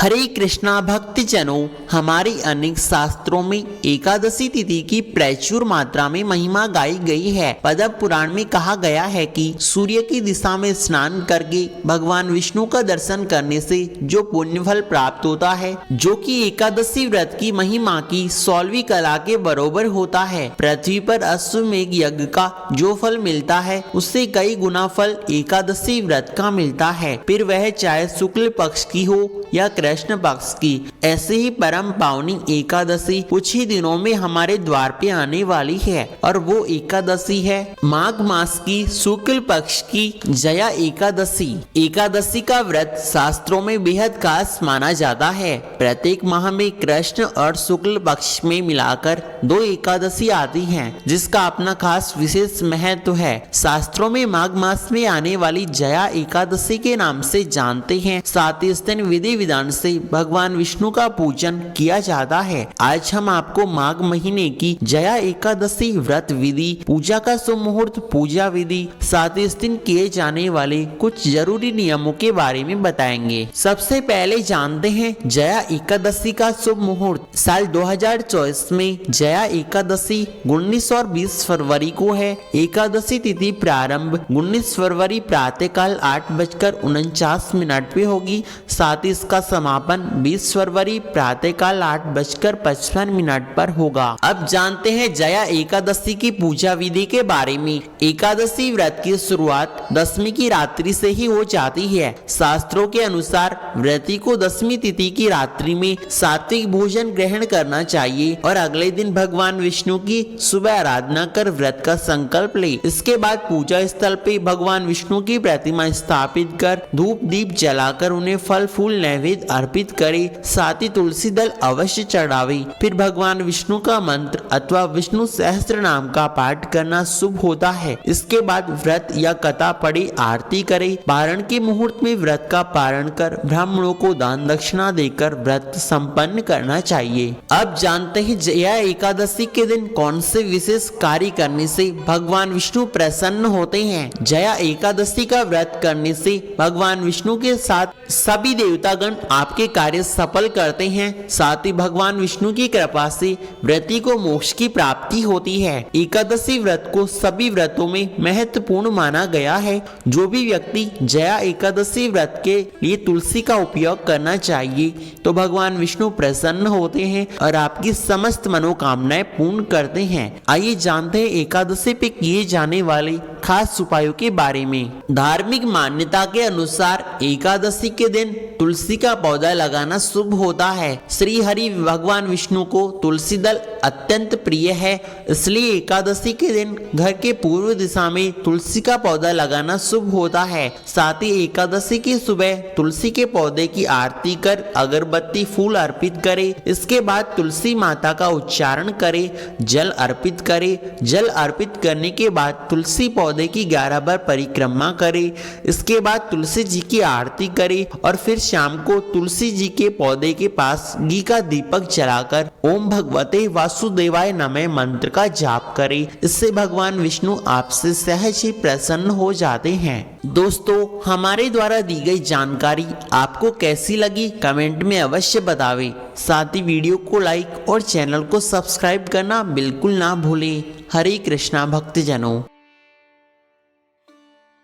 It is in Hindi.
हरे कृष्णा भक्तजनों, हमारे अनेक शास्त्रों में एकादशी तिथि की प्रचुर मात्रा में महिमा गाई गई है। पद्म पुराण में कहा गया है कि सूर्य की दिशा में स्नान करके भगवान विष्णु का दर्शन करने से जो पुण्य फल प्राप्त होता है, जो कि एकादशी व्रत की महिमा की 16वीं कला के बराबर होता है। पृथ्वी पर अश्वमेघ यज्ञ का जो फल मिलता है, उससे कई गुना फल एकादशी व्रत का मिलता है, फिर वह चाहे शुक्ल पक्ष की हो या कृष्ण पक्ष की। ऐसे ही परम पावनी एकादशी कुछ ही दिनों में हमारे द्वार पे आने वाली है और वो एकादशी है माघ मास की शुक्ल पक्ष की जया एकादशी। एकादशी का व्रत शास्त्रों में बेहद खास माना जाता है। प्रत्येक माह में कृष्ण और शुक्ल पक्ष में मिलाकर 2 एकादशी आती हैं, जिसका अपना खास विशेष महत्व है। शास्त्रों में माघ मास में आने वाली जया एकादशी के नाम से जानते हैं। साथ ही इस दिन विधि विधान से भगवान विष्णु का पूजन किया जाता है। आज हम आपको माघ महीने की जया एकादशी व्रत विधि, पूजा का शुभ मुहूर्त, पूजा विधि, साथ ही इस दिन किए जाने वाले कुछ जरूरी नियमों के बारे में बताएंगे। सबसे पहले जानते हैं जया एकादशी का शुभ मुहूर्त। साल 2024 में जया एकादशी 19 और 20 फरवरी को है। एकादशी तिथि प्रारंभ 19 फरवरी प्रातःकाल 8:49 पे होगी। साथ ही इसका समापन 20 फरवरी प्रातःकाल 8:55 पर होगा। अब जानते हैं जया एकादशी की पूजा विधि के बारे में। एकादशी व्रत की शुरुआत दशमी की रात्रि से ही हो जाती है। शास्त्रों के अनुसार व्रती को दशमी तिथि की रात्रि में सात्विक भोजन ग्रहण करना चाहिए और अगले दिन भगवान विष्णु की सुबह आराधना कर व्रत का संकल्प ले। इसके बाद पूजा स्थल पे भगवान विष्णु की प्रतिमा स्थापित कर धूप दीप जलाकर उन्हें फल फूल नैवेद्य अर्पित करे। साथ ही तुलसी दल अवश्य चढ़ावे। फिर भगवान विष्णु का मंत्र अथवा विष्णु सहस्त्र नाम का पाठ करना शुभ होता है। इसके बाद व्रत या कथा पढ़े आरती करे। पारण के मुहूर्त में व्रत का पारण कर ब्राह्मणों को दान दक्षिणा देकर व्रत संपन्न करना चाहिए। अब जानते हैं जया एकादशी के दिन कौन से विशेष कार्य करने से भगवान विष्णु प्रसन्न होते हैं। जया एकादशी का व्रत करने से भगवान विष्णु के साथ सभी देवतागण आपके कार्य सफल करते हैं। साथ ही भगवान विष्णु की कृपा से व्रती को मोक्ष की प्राप्ति होती है। एकादशी व्रत को सभी व्रतों में महत्वपूर्ण माना गया है। जो भी व्यक्ति जया एकादशी व्रत के लिए तुलसी का उपयोग करना चाहिए तो भगवान विष्णु प्रसन्न होते हैं और आपकी समस्त मनोकामनाएं पूर्ण करते हैं। आइए जानते हैं एकादशी पे किए जाने वाले खास उपायों के बारे में। धार्मिक मान्यता के अनुसार एकादशी के दिन तुलसी का पौधा लगाना शुभ होता है। श्री हरि भगवान विष्णु को तुलसी दल अत्यंत प्रिय है, इसलिए एकादशी के दिन घर के पूर्व दिशा में तुलसी का पौधा लगाना शुभ होता है। साथ ही एकादशी की सुबह तुलसी के पौधे की आरती कर अगरबत्ती फूल अर्पित करे। इसके बाद तुलसी माता का उच्चारण करे, जल अर्पित करे। जल अर्पित करने के बाद तुलसी पौधे की 11 बार परिक्रमा करे। इसके बाद तुलसी जी की आरती करे और फिर शाम को तुलसी जी के पौधे के पास घी का दीपक जलाकर ओम भगवते वासुदेवाय नमः मंत्र का जाप करे। इससे भगवान विष्णु आपसे सहज ही प्रसन्न हो जाते हैं। दोस्तों, हमारे द्वारा दी गई जानकारी आपको कैसी लगी कमेंट में अवश्य बतावें। साथ ही वीडियो को लाइक और चैनल को सब्सक्राइब करना बिल्कुल ना भूलें। हरे कृष्णा भक्तजनों।